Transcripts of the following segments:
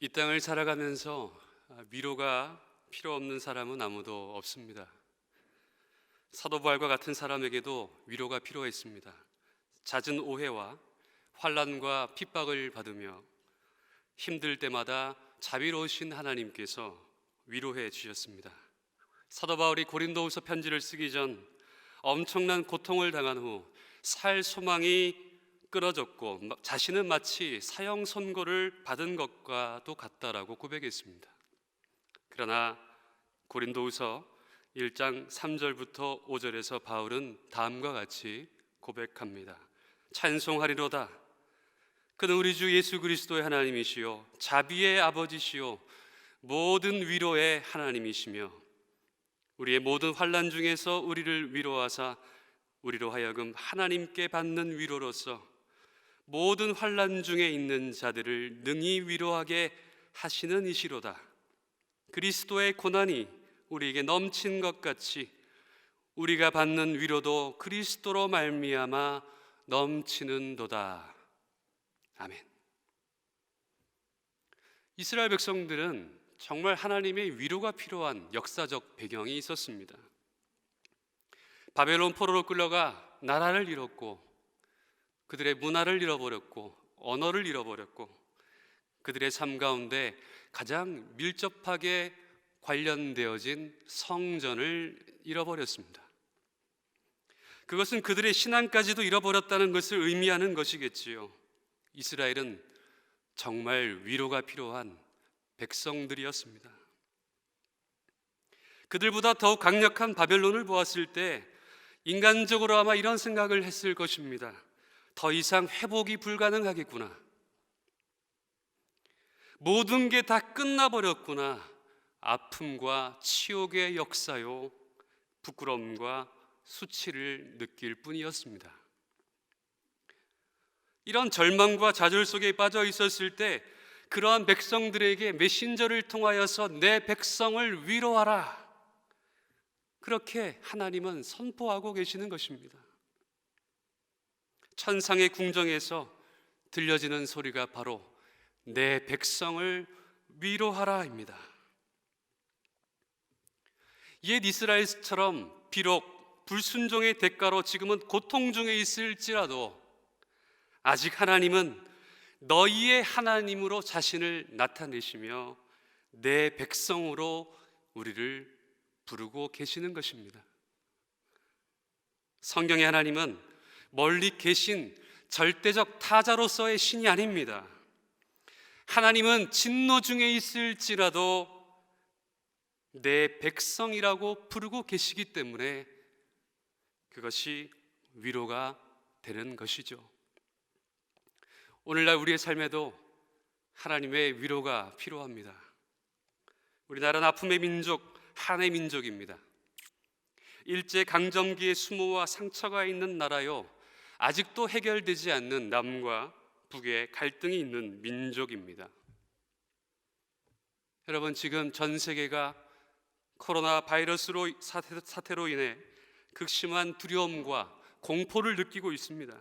이 땅을 살아가면서 위로가 필요 없는 사람은 아무도 없습니다. 사도 바울과 같은 사람에게도 위로가 필요했습니다. 잦은 오해와 환난과 핍박을 받으며 힘들 때마다 자비로우신 하나님께서 위로해 주셨습니다. 사도 바울이 고린도후서 편지를 쓰기 전 엄청난 고통을 당한 후 살 소망이 끊어졌고 자신은 마치 사형 선고를 받은 것과도 같다라고 고백했습니다. 그러나 고린도후서 1장 3절부터 5절에서 바울은 다음과 같이 고백합니다. 찬송하리로다. 그는 우리 주 예수 그리스도의 하나님이시요 자비의 아버지시요 모든 위로의 하나님이시며 우리의 모든 환난 중에서 우리를 위로하사 우리로 하여금 하나님께 받는 위로로서 모든 환난 중에 있는 자들을 능히 위로하게 하시는 이시로다. 그리스도의 고난이 우리에게 넘친 것 같이 우리가 받는 위로도 그리스도로 말미암아 넘치는도다. 아멘. 이스라엘 백성들은 정말 하나님의 위로가 필요한 역사적 배경이 있었습니다. 바벨론 포로로 끌려가 나라를 잃었고 그들의 문화를 잃어버렸고 언어를 잃어버렸고 그들의 삶 가운데 가장 밀접하게 관련되어진 성전을 잃어버렸습니다. 그것은 그들의 신앙까지도 잃어버렸다는 것을 의미하는 것이겠지요. 이스라엘은 정말 위로가 필요한 백성들이었습니다. 그들보다 더욱 강력한 바벨론을 보았을 때 인간적으로 아마 이런 생각을 했을 것입니다. 더 이상 회복이 불가능하겠구나. 모든 게 다 끝나버렸구나. 아픔과 치욕의 역사요, 부끄러움과 수치를 느낄 뿐이었습니다. 이런 절망과 좌절 속에 빠져 있었을 때 그러한 백성들에게 메신저를 통하여서 내 백성을 위로하라, 그렇게 하나님은 선포하고 계시는 것입니다. 천상의 궁정에서 들려지는 소리가 바로 내 백성을 위로하라입니다. 옛 이스라엘처럼 비록 불순종의 대가로 지금은 고통 중에 있을지라도 아직 하나님은 너희의 하나님으로 자신을 나타내시며 내 백성으로 우리를 부르고 계시는 것입니다. 성경의 하나님은 멀리 계신 절대적 타자로서의 신이 아닙니다. 하나님은 진노 중에 있을지라도 내 백성이라고 부르고 계시기 때문에 그것이 위로가 되는 것이죠. 오늘날 우리의 삶에도 하나님의 위로가 필요합니다. 우리나라는 아픔의 민족, 한의 민족입니다. 일제강점기의 수모와 상처가 있는 나라요, 아직도 해결되지 않는 남과 북의 갈등이 있는 민족입니다. 여러분, 지금 전 세계가 코로나 바이러스로 사태로 인해 극심한 두려움과 공포를 느끼고 있습니다.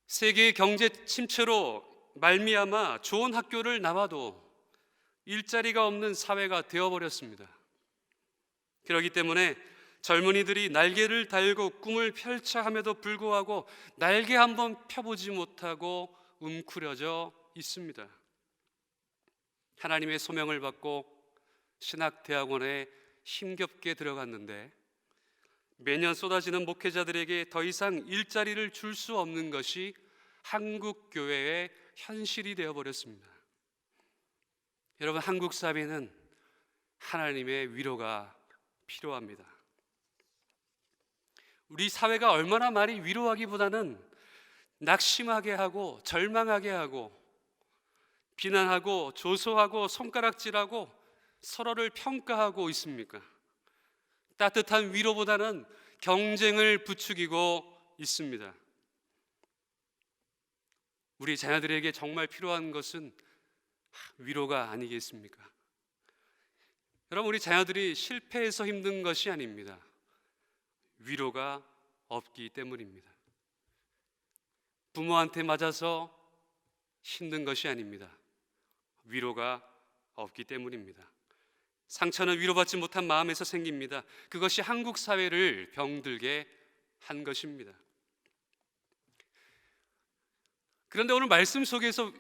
세계의 경제 침체로 말미암아 좋은 학교를 나와도 일자리가 없는 사회가 되어버렸습니다. 그렇기 때문에 젊은이들이 날개를 달고 꿈을 펼쳐 함에도 불구하고 날개 한번 펴보지 못하고 웅크려져 있습니다. 하나님의 소명을 받고 신학대학원에 힘겹게 들어갔는데 매년 쏟아지는 목회자들에게 더 이상 일자리를 줄 수 없는 것이 한국 교회의 현실이 되어버렸습니다. 여러분, 한국 사회는 하나님의 위로가 필요합니다. 우리 사회가 얼마나 많이 위로하기보다는 낙심하게 하고 절망하게 하고 비난하고 조소하고 손가락질하고 서로를 평가하고 있습니까? 따뜻한 위로보다는 경쟁을 부추기고 있습니다. 우리 자녀들에게 정말 필요한 것은 위로가 아니겠습니까? 여러분, 우리 자녀들이 실패해서 힘든 것이 아닙니다. 위로가 없기 때문입니다. 부모한테 맞아서 힘든 것이 아닙니다. 위로가 없기 때문입니다. 상처는 위로받지 못한 마음에서 생깁니다. 그것이 한국 사회를 병들게 한 것입니다. 그런데 오늘 말씀 속에서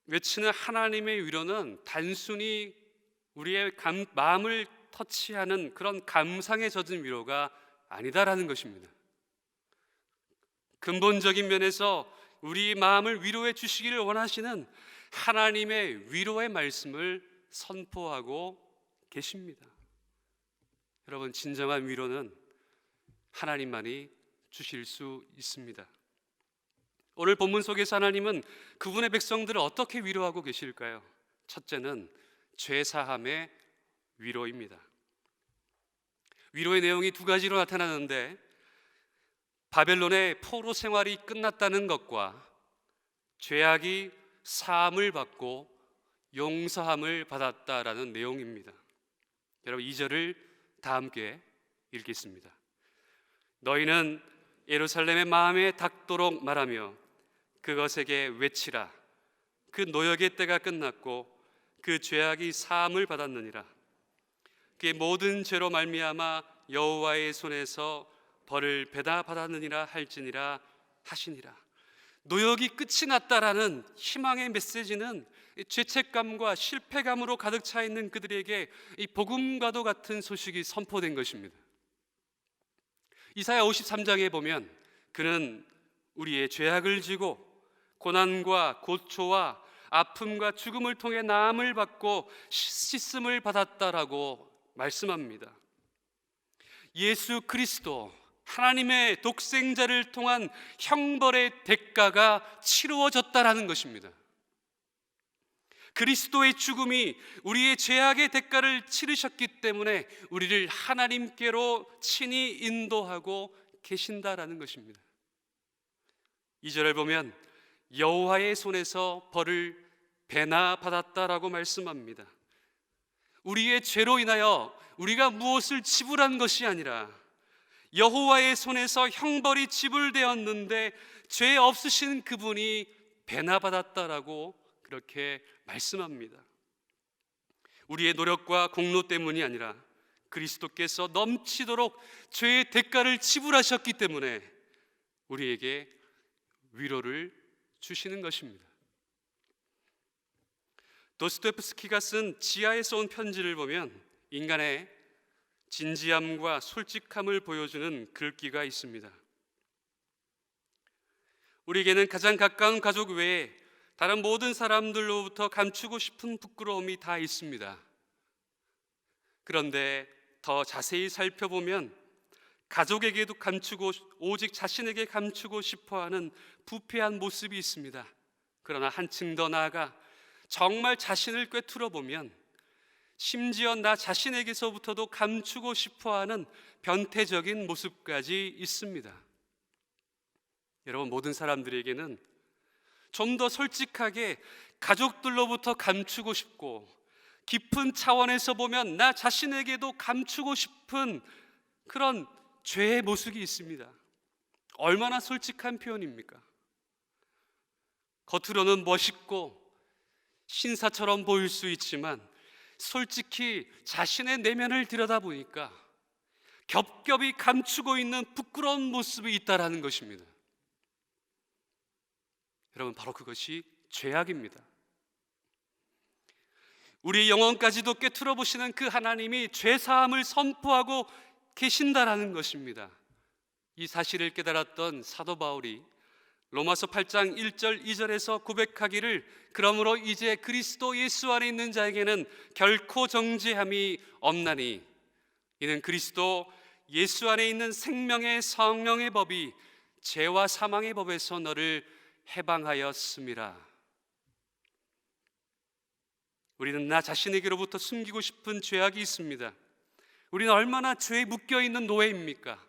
외치는 하나님의 위로는 단순히 우리의 마음을 터치하는 그런 감상에 젖은 위로가 아니다라는 것입니다. 근본적인 면에서 우리 마음을 위로해 주시기를 원하시는 하나님의 위로의 말씀을 선포하고 계십니다. 여러분, 진정한 위로는 하나님만이 주실 수 있습니다. 오늘 본문 속에서 하나님은 그분의 백성들을 어떻게 위로하고 계실까요? 첫째는 죄사함의 위로입니다. 위로의 내용이 두 가지로 나타나는데, 바벨론의 포로 생활이 끝났다는 것과 죄악이 사함을 받고 용서함을 받았다라는 내용입니다. 여러분, 2절을 다 함께 읽겠습니다. 너희는 예루살렘의 마음에 닿도록 말하며 그것에게 외치라. 그 노역의 때가 끝났고 그 죄악이 사함을 받았느니라. 그의 모든 죄로 말미암아 여호와의 손에서 벌을 배다 받았느니라 할지니라 하시니라. 노역이 끝이 났다라는 희망의 메시지는 죄책감과 실패감으로 가득 차 있는 그들에게 이 복음과도 같은 소식이 선포된 것입니다. 이사야 53장에 보면 그는 우리의 죄악을 지고 고난과 고초와 아픔과 죽음을 통해 나음을 받고 씻음을 받았다라고 말씀합니다. 예수 그리스도 하나님의 독생자를 통한 형벌의 대가가 치루어졌다라는 것입니다. 그리스도의 죽음이 우리의 죄악의 대가를 치르셨기 때문에 우리를 하나님께로 친히 인도하고 계신다라는 것입니다. 2절을 보면 여호와의 손에서 벌을 배나 받았다라고 말씀합니다. 우리의 죄로 인하여 우리가 무엇을 지불한 것이 아니라 여호와의 손에서 형벌이 지불되었는데 죄 없으신 그분이 배나 받았다라고 그렇게 말씀합니다. 우리의 노력과 공로 때문이 아니라 그리스도께서 넘치도록 죄의 대가를 지불하셨기 때문에 우리에게 위로를 주시는 것입니다. 도스토옙스키가 쓴 지하에서 온 편지를 보면 인간의 진지함과 솔직함을 보여주는 글귀가 있습니다. 우리에게는 가장 가까운 가족 외에 다른 모든 사람들로부터 감추고 싶은 부끄러움이 다 있습니다. 그런데 더 자세히 살펴보면 가족에게도 감추고 오직 자신에게 감추고 싶어하는 부패한 모습이 있습니다. 그러나 한층 더 나아가 정말 자신을 꿰뚫어 보면 심지어 나 자신에게서부터도 감추고 싶어하는 변태적인 모습까지 있습니다. 여러분, 모든 사람들에게는 좀 더 솔직하게 가족들로부터 감추고 싶고 깊은 차원에서 보면 나 자신에게도 감추고 싶은 그런 죄의 모습이 있습니다. 얼마나 솔직한 표현입니까? 겉으로는 멋있고 신사처럼 보일 수 있지만 솔직히 자신의 내면을 들여다보니까 겹겹이 감추고 있는 부끄러운 모습이 있다라는 것입니다. 여러분, 바로 그것이 죄악입니다. 우리의 영혼까지도 꿰뚫어 보시는 그 하나님이 죄사함을 선포하고 계신다라는 것입니다. 이 사실을 깨달았던 사도 바울이 로마서 8장 1절 2절에서 고백하기를 그러므로 이제 그리스도 예수 안에 있는 자에게는 결코 정죄함이 없나니 이는 그리스도 예수 안에 있는 생명의 성령의 법이 죄와 사망의 법에서 너를 해방하였음이라. 우리는 나 자신에게로부터 숨기고 싶은 죄악이 있습니다. 우리는 얼마나 죄에 묶여있는 노예입니까?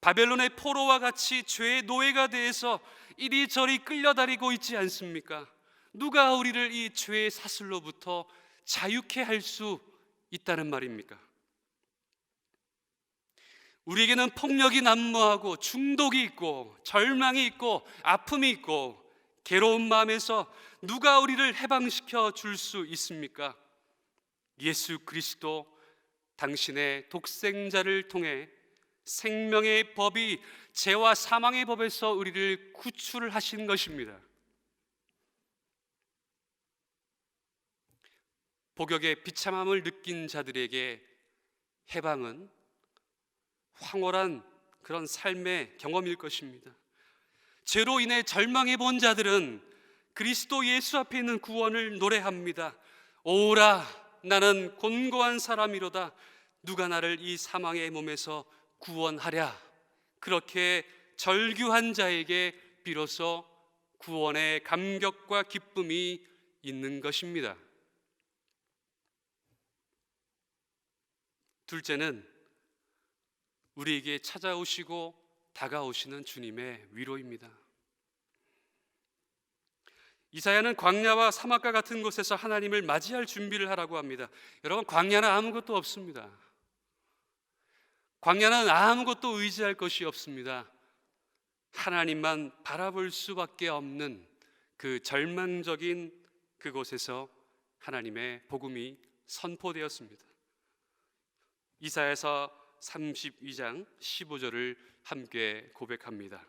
바벨론의 포로와 같이 죄의 노예가 돼서 이리저리 끌려다니고 있지 않습니까? 누가 우리를 이 죄의 사슬로부터 자유케 할 수 있다는 말입니까? 우리에게는 폭력이 난무하고 중독이 있고 절망이 있고 아픔이 있고 괴로운 마음에서 누가 우리를 해방시켜 줄 수 있습니까? 예수 그리스도, 당신의 독생자를 통해 생명의 법이 죄와 사망의 법에서 우리를 구출하신 것입니다. 복역의 비참함을 느낀 자들에게 해방은 황홀한 그런 삶의 경험일 것입니다. 죄로 인해 절망해 본 자들은 그리스도 예수 앞에 있는 구원을 노래합니다. 오라, 나는 곤고한 사람이로다. 누가 나를 이 사망의 몸에서 구원하랴. 그렇게 절규한 자에게 비로소 구원의 감격과 기쁨이 있는 것입니다. 둘째는 우리에게 찾아오시고 다가오시는 주님의 위로입니다. 이사야는 광야와 사막과 같은 곳에서 하나님을 맞이할 준비를 하라고 합니다. 여러분, 광야는 아무것도 없습니다. 광야는 아무것도 의지할 것이 없습니다. 하나님만 바라볼 수밖에 없는 그 절망적인 그곳에서 하나님의 복음이 선포되었습니다. 이사야서 32장 15절을 함께 고백합니다.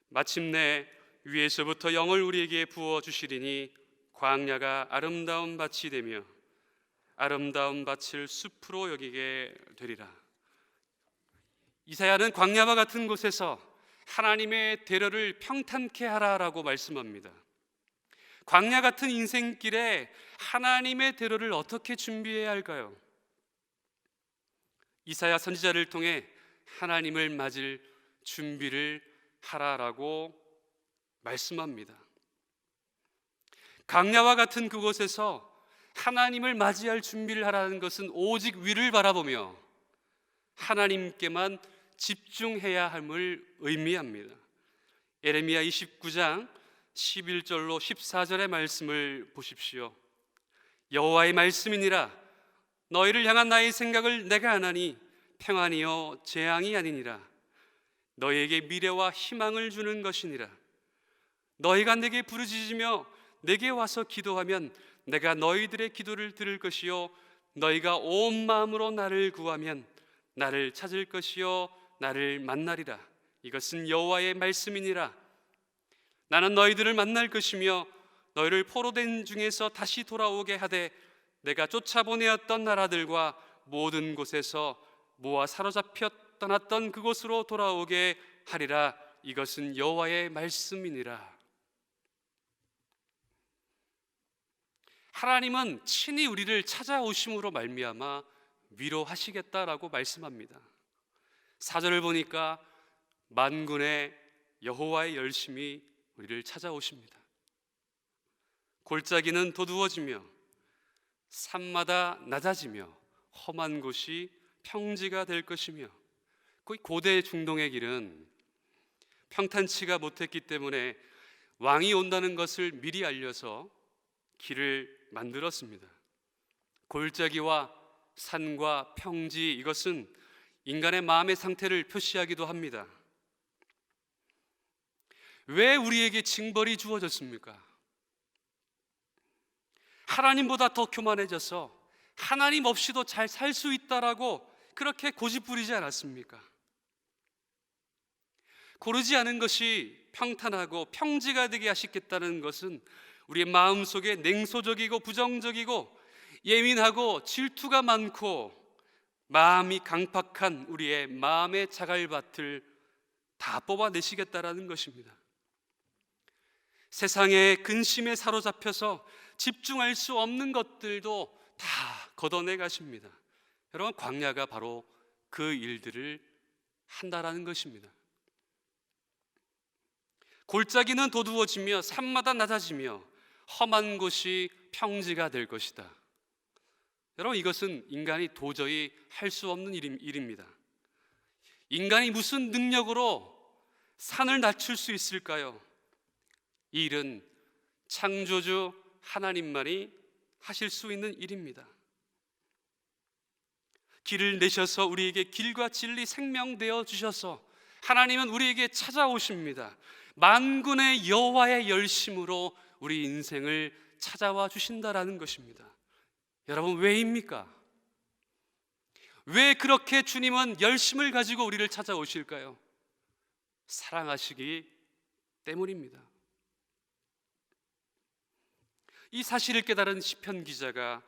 마침내 위에서부터 영을 우리에게 부어주시리니 광야가 아름다운 밭이 되며 아름다운 밭을 숲으로 여기게 되리라. 이사야는 광야와 같은 곳에서 하나님의 대로를 평탄케 하라라고 말씀합니다. 광야 같은 인생길에 하나님의 대로를 어떻게 준비해야 할까요? 이사야 선지자를 통해 하나님을 맞을 준비를 하라라고 말씀합니다. 광야와 같은 그곳에서 하나님을 맞이할 준비를 하라는 것은 오직 위를 바라보며 하나님께만 집중해야 함을 의미합니다. 예레미야 29장 11절로 14절의 말씀을 보십시오. 여호와의 말씀이니라. 너희를 향한 나의 생각을 내가 아나니 평안이요 재앙이 아니니라. 너희에게 미래와 희망을 주는 것이니라. 너희가 내게 부르짖으며 내게 와서 기도하면 내가 너희들의 기도를 들을 것이요 너희가 온 마음으로 나를 구하면 나를 찾을 것이요 나를 만나리라. 이것은 여호와의 말씀이니라. 나는 너희들을 만날 것이며 너희를 포로된 중에서 다시 돌아오게 하되 내가 쫓아보내었던 나라들과 모든 곳에서 모아 사로잡혀 떠났던 그곳으로 돌아오게 하리라. 이것은 여호와의 말씀이니라. 하나님은 친히 우리를 찾아오심으로 말미암아 위로하시겠다라고 말씀합니다. 4절을 보니까 만군의 여호와의 열심이 우리를 찾아오십니다. 골짜기는 도두어지며 산마다 낮아지며 험한 곳이 평지가 될 것이며, 고대 중동의 길은 평탄치가 못했기 때문에 왕이 온다는 것을 미리 알려서 길을 만들었습니다. 골짜기와 산과 평지, 이것은 인간의 마음의 상태를 표시하기도 합니다. 왜 우리에게 징벌이 주어졌습니까? 하나님보다 더 교만해져서 하나님 없이도 잘 살 수 있다라고 그렇게 고집부리지 않았습니까? 고르지 않은 것이 평탄하고 평지가 되게 하시겠다는 것은 우리의 마음속에 냉소적이고 부정적이고 예민하고 질투가 많고 마음이 강팍한 우리의 마음의 자갈밭을 다 뽑아내시겠다라는 것입니다. 세상의 근심에 사로잡혀서 집중할 수 없는 것들도 다 걷어내 가십니다. 여러분, 광야가 바로 그 일들을 한다라는 것입니다. 골짜기는 도두어지며 산마다 낮아지며 험한 곳이 평지가 될 것이다. 여러분, 이것은 인간이 도저히 할 수 없는 일입니다. 인간이 무슨 능력으로 산을 낮출 수 있을까요? 이 일은 창조주 하나님만이 하실 수 있는 일입니다. 길을 내셔서 우리에게 길과 진리 생명 되어 주셔서 하나님은 우리에게 찾아오십니다. 만군의 여호와의 열심으로 우리 인생을 찾아와 주신다라는 것입니다. 여러분, 왜입니까? 왜 그렇게 주님은 열심을 가지고 우리를 찾아오실까요? 사랑하시기 때문입니다. 이 사실을 깨달은 시편 기자가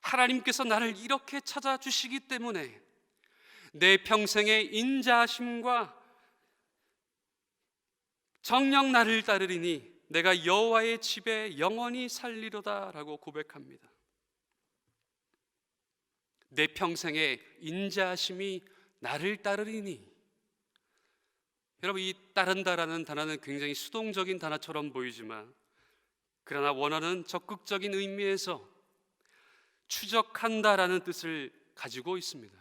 하나님께서 나를 이렇게 찾아주시기 때문에 내 평생의 인자하심과 정녕 나를 따르리니 내가 여호와의 집에 영원히 살리로다 라고 고백합니다. 내 평생의 인자하심이 나를 따르리니. 여러분, 이 따른다라는 단어는 굉장히 수동적인 단어처럼 보이지만 그러나 원어는 적극적인 의미에서 추적한다라는 뜻을 가지고 있습니다.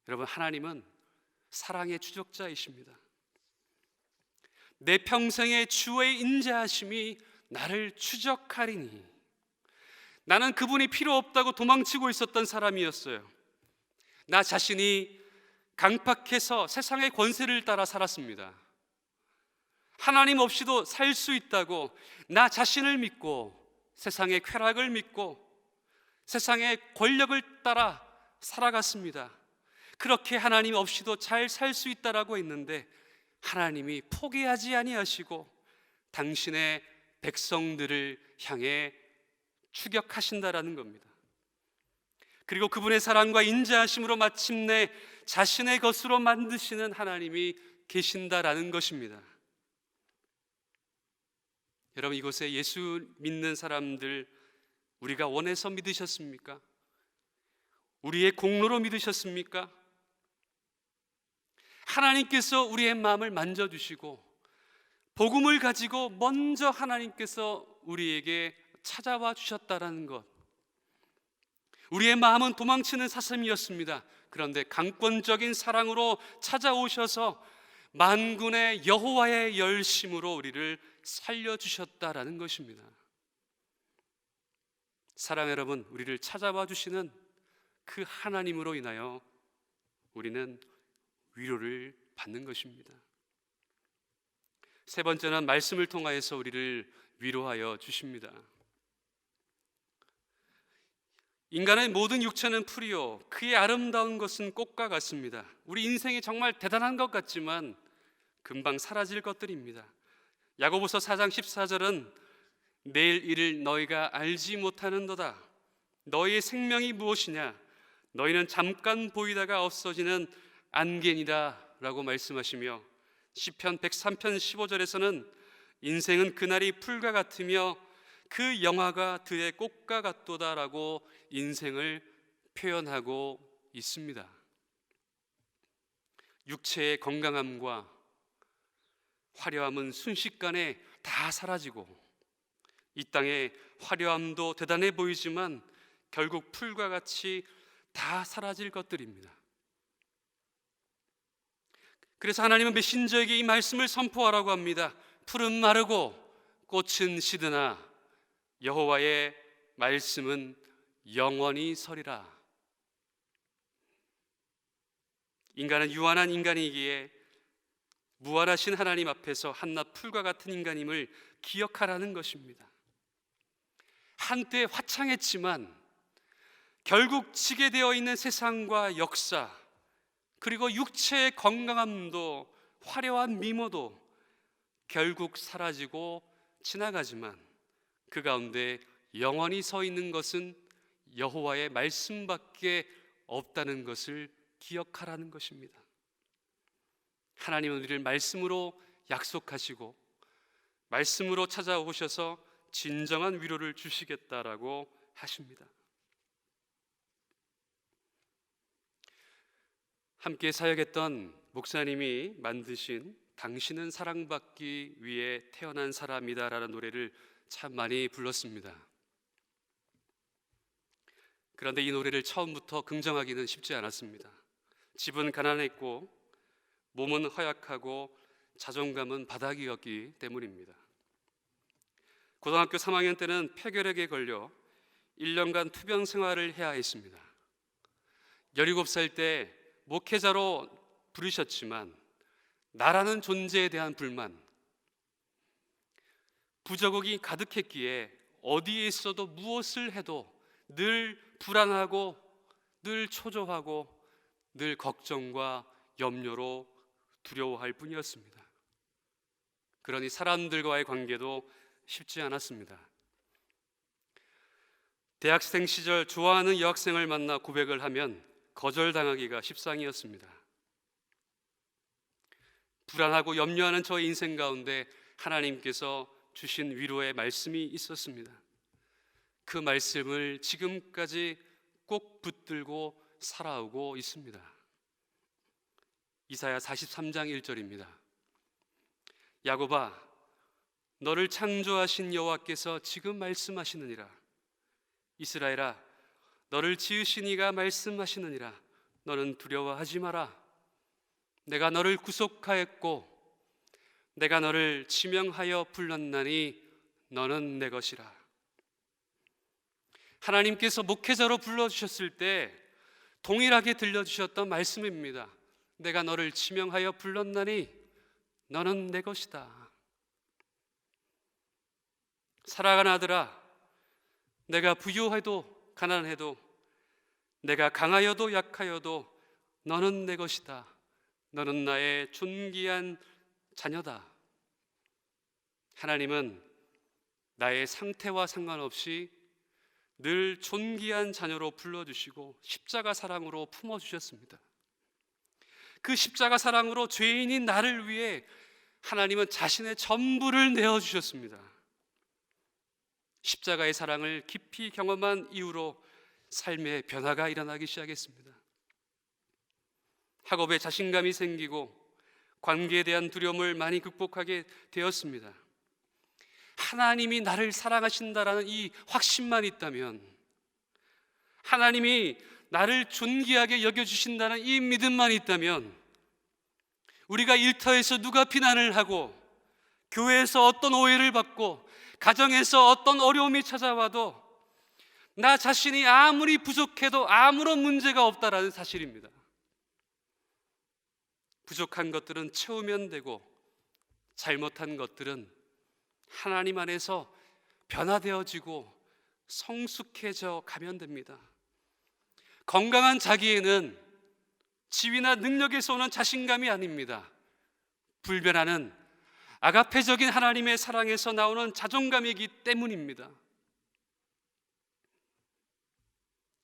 여러분, 하나님은 사랑의 추적자이십니다. 내 평생의 주의 인자하심이 나를 추적하리니. 나는 그분이 필요 없다고 도망치고 있었던 사람이었어요. 나 자신이 강팍해서 세상의 권세를 따라 살았습니다. 하나님 없이도 살 수 있다고 나 자신을 믿고 세상의 쾌락을 믿고 세상의 권력을 따라 살아갔습니다. 그렇게 하나님 없이도 잘 살 수 있다라고 했는데 하나님이 포기하지 아니하시고 당신의 백성들을 향해 추격하신다라는 겁니다. 그리고 그분의 사랑과 인자하심으로 마침내 자신의 것으로 만드시는 하나님이 계신다라는 것입니다. 여러분, 이곳에 예수 믿는 사람들 우리가 원해서 믿으셨습니까? 우리의 공로로 믿으셨습니까? 하나님께서 우리의 마음을 만져주시고 복음을 가지고 먼저 하나님께서 우리에게 찾아와 주셨다라는 것. 우리의 마음은 도망치는 사슴이었습니다. 그런데 강권적인 사랑으로 찾아오셔서 만군의 여호와의 열심으로 우리를 살려주셨다라는 것입니다. 사랑 여러분, 우리를 찾아와 주시는 그 하나님으로 인하여 우리는 위로를 받는 것입니다. 세 번째는 말씀을 통하여서 우리를 위로하여 주십니다. 인간의 모든 육체는 풀이요 그의 아름다운 것은 꽃과 같습니다. 우리 인생이 정말 대단한 것 같지만 금방 사라질 것들입니다. 야고보서 4장 14절은 내일 일을 너희가 알지 못하는도다. 너희의 생명이 무엇이냐? 너희는 잠깐 보이다가 없어지는 안개니라 라고 말씀하시며 시편 103편 15절에서는 인생은 그날이 풀과 같으며 그 영화가 들의 꽃과 같도다 라고 인생을 표현하고 있습니다. 육체의 건강함과 화려함은 순식간에 다 사라지고 이 땅의 화려함도 대단해 보이지만 결국 풀과 같이 다 사라질 것들입니다. 그래서 하나님은 메신저에게 이 말씀을 선포하라고 합니다. 풀은 마르고 꽃은 시드나 여호와의 말씀은 영원히 서리라. 인간은 유한한 인간이기에 무한하신 하나님 앞에서 한낱 풀과 같은 인간임을 기억하라는 것입니다. 한때 화창했지만 결국 지게 되어 있는 세상과 역사, 그리고 육체의 건강함도 화려한 미모도 결국 사라지고 지나가지만 그 가운데 영원히 서 있는 것은 여호와의 말씀밖에 없다는 것을 기억하라는 것입니다. 하나님은 우리를 말씀으로 약속하시고 말씀으로 찾아오셔서 진정한 위로를 주시겠다라고 하십니다. 함께 사역했던 목사님이 만드신 당신은 사랑받기 위해 태어난 사람이다 라는 노래를 참 많이 불렀습니다. 그런데 이 노래를 처음부터 긍정하기는 쉽지 않았습니다. 집은 가난했고 몸은 허약하고 자존감은 바닥이었기 때문입니다. 고등학교 3학년 때는 폐결핵에 걸려 1년간 투병 생활을 해야 했습니다. 17살 때 목회자로 부르셨지만 나라는 존재에 대한 불만, 부족이 가득했기에 어디에 있어도 무엇을 해도 늘 불안하고 늘 초조하고 늘 걱정과 염려로 두려워할 뿐이었습니다. 그러니 사람들과의 관계도 쉽지 않았습니다. 대학생 시절 좋아하는 여학생을 만나 고백을 하면 거절당하기가 십상이었습니다. 불안하고 염려하는 저의 인생 가운데 하나님께서 주신 위로의 말씀이 있었습니다. 그 말씀을 지금까지 꼭 붙들고 살아오고 있습니다. 이사야 43장 1절입니다. 야곱아, 너를 창조하신 여호와께서 지금 말씀하시느니라. 이스라엘아, 너를 지으신 이가 말씀하시느니라. 너는 두려워하지 마라. 내가 너를 구속하였고 내가 너를 지명하여 불렀나니 너는 내 것이라. 하나님께서 목회자로 불러주셨을 때 동일하게 들려주셨던 말씀입니다. 내가 너를 지명하여 불렀나니 너는 내 것이다. 사랑하는 아들아, 내가 부유해도 가난해도 내가 강하여도 약하여도 너는 내 것이다. 너는 나의 존귀한 자녀다. 하나님은 나의 상태와 상관없이 늘 존귀한 자녀로 불러주시고 십자가 사랑으로 품어주셨습니다. 그 십자가 사랑으로 죄인인 나를 위해 하나님은 자신의 전부를 내어주셨습니다. 십자가의 사랑을 깊이 경험한 이후로 삶의 변화가 일어나기 시작했습니다. 학업에 자신감이 생기고 관계에 대한 두려움을 많이 극복하게 되었습니다. 하나님이 나를 사랑하신다라는 이 확신만 있다면, 하나님이 나를 존귀하게 여겨주신다는 이 믿음만 있다면, 우리가 일터에서 누가 비난을 하고 교회에서 어떤 오해를 받고 가정에서 어떤 어려움이 찾아와도 나 자신이 아무리 부족해도 아무런 문제가 없다라는 사실입니다. 부족한 것들은 채우면 되고 잘못한 것들은 하나님 안에서 변화되어지고 성숙해져 가면 됩니다. 건강한 자기애는 지위나 능력에서 오는 자신감이 아닙니다. 불변하는 아가페적인 하나님의 사랑에서 나오는 자존감이기 때문입니다.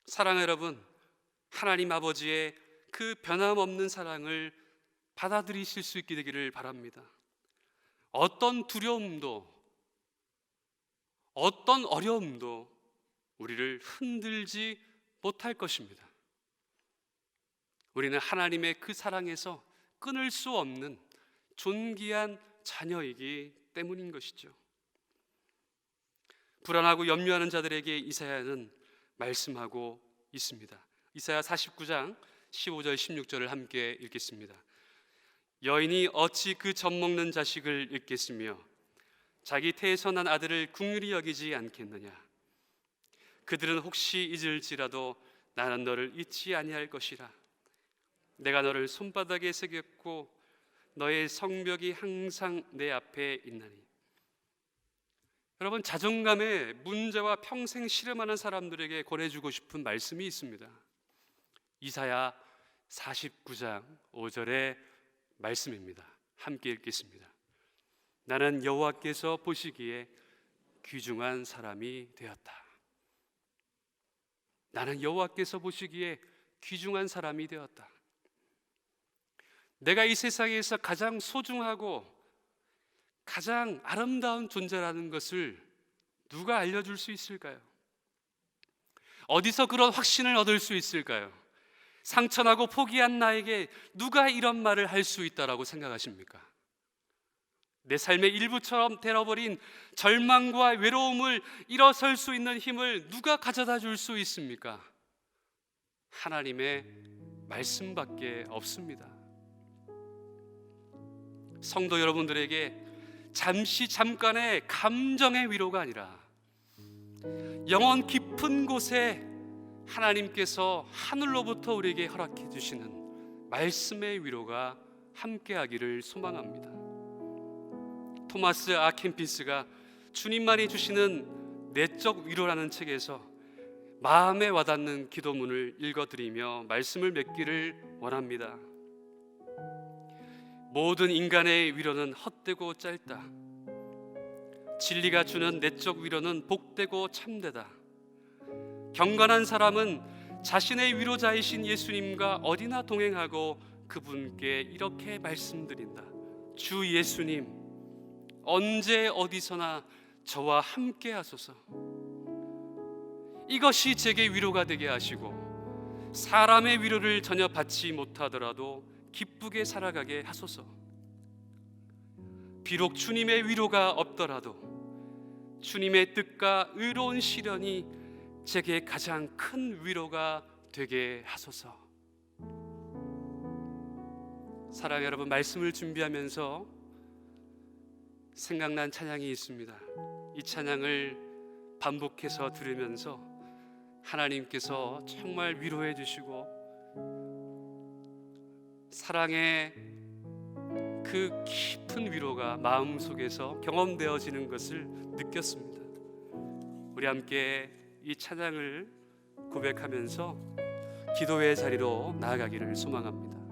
사랑하는 여러분, 하나님 아버지의 그 변함없는 사랑을 받아들이실 수 있게 되기를 바랍니다. 어떤 두려움도 어떤 어려움도 우리를 흔들지 못할 것입니다. 우리는 하나님의 그 사랑에서 끊을 수 없는 존귀한 자녀이기 때문인 것이죠. 불안하고 염려하는 자들에게 이사야는 말씀하고 있습니다. 이사야 49장 15절 16절을 함께 읽겠습니다. 여인이 어찌 그 젖먹는 자식을 잊겠으며 자기 태에서 난 아들을 긍휼히 여기지 않겠느냐. 그들은 혹시 잊을지라도 나는 너를 잊지 아니할 것이라. 내가 너를 손바닥에 새겼고 너의 성벽이 항상 내 앞에 있나니. 여러분, 자존감에 문제와 평생 씨름하는 사람들에게 권해주고 싶은 말씀이 있습니다. 이사야 49장 5절의 말씀입니다. 함께 읽겠습니다. 나는 여호와께서 보시기에 귀중한 사람이 되었다. 나는 여호와께서 보시기에 귀중한 사람이 되었다. 내가 이 세상에서 가장 소중하고 가장 아름다운 존재라는 것을 누가 알려줄 수 있을까요? 어디서 그런 확신을 얻을 수 있을까요? 상처나고 포기한 나에게 누가 이런 말을 할 수 있다라고 생각하십니까? 내 삶의 일부처럼 되어버린 절망과 외로움을 일어설 수 있는 힘을 누가 가져다 줄 수 있습니까? 하나님의 말씀밖에 없습니다. 성도 여러분들에게 잠깐의 감정의 위로가 아니라 영혼 깊은 곳에 하나님께서 하늘로부터 우리에게 허락해 주시는 말씀의 위로가 함께하기를 소망합니다. 토마스 아 캠피스가 주님만이 주시는 내적 위로라는 책에서 마음에 와닿는 기도문을 읽어드리며 말씀을 맺기를 원합니다. 모든 인간의 위로는 헛되고 짧다. 진리가 주는 내적 위로는 복되고 참되다. 경건한 사람은 자신의 위로자이신 예수님과 어디나 동행하고 그분께 이렇게 말씀드린다. 주 예수님, 언제 어디서나 저와 함께 하소서. 이것이 제게 위로가 되게 하시고 사람의 위로를 전혀 받지 못하더라도 기쁘게 살아가게 하소서. 비록 주님의 위로가 없더라도 주님의 뜻과 의로운 시련이 제게 가장 큰 위로가 되게 하소서. 사랑하는 여러분, 말씀을 준비하면서 생각난 찬양이 있습니다. 이 찬양을 반복해서 들으면서 하나님께서 정말 위로해 주시고 사랑의 그 깊은 위로가 마음속에서 경험되어지는 것을 느꼈습니다. 우리 함께 이 찬양을 고백하면서 기도의 자리로 나아가기를 소망합니다.